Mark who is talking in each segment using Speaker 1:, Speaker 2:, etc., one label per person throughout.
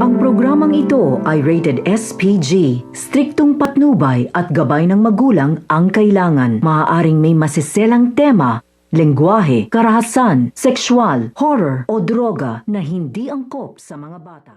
Speaker 1: Ang programang ito ay rated SPG. Striktong patnubay at gabay ng magulang ang kailangan. Maaaring may masiselang tema, lengguwahe, karahasan, sexual, horror o droga na hindi angkop sa mga bata.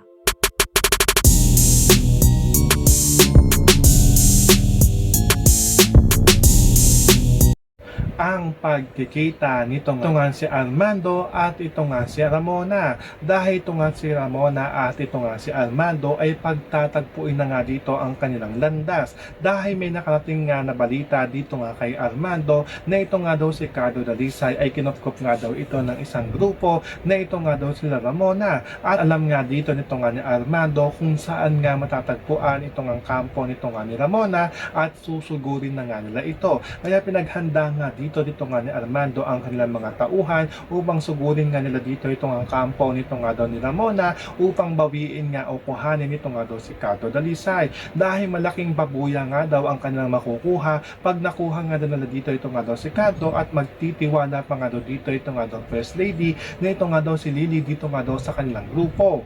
Speaker 2: Ang pagkikita nitong ito nga si Armando at ito nga si Ramona. Dahil ito nga si Ramona at ito nga si Armando ay pagtatagpuin na nga dito ang kanilang landas. Dahil may nakarating nga na balita dito nga kay Armando na ito nga daw si Cardo Dalisay ay kinupkup nga daw ito ng isang grupo na ito nga daw sila Ramona. At alam nga dito nito nga ni Armando kung saan nga matatagpuan itong ang kampo nito nga ni Ramona at susugurin na nga nila ito. Kaya pinaghanda nga dito nga ni Armando ang kanilang mga tauhan upang sugurin nga nila dito itong ang kampo nito nga daw ni Ramona upang bawiin nga o kuhanin nito nga daw si Cardo Dalisay. Dahil malaking babuya nga daw ang kanilang makukuha pag nakuha nga daw nila dito ito nga daw si Cardo at magtitiwala pa nga daw dito ito nga daw First Lady na ito nga daw si Lily dito nga daw sa kanilang grupo.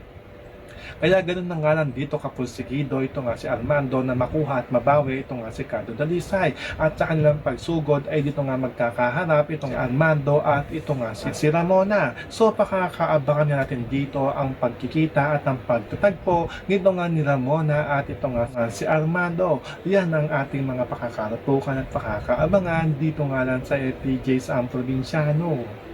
Speaker 2: Kaya ganun na nga lang dito kapulsigido ito nga si Armando na makuha at mabawi ito nga si Cardo Dalisay. At sa kanilang pagsugod ay dito nga magkakaharap itong Armando at ito nga si Ramona. So pakakaabangan natin dito ang pagkikita at ang pagtatagpo nito nga ni Ramona at ito nga si Armando. Yan ang ating mga pakakarapukan at pakakaabangan dito nga lang sa FPJ sa Probinsyano.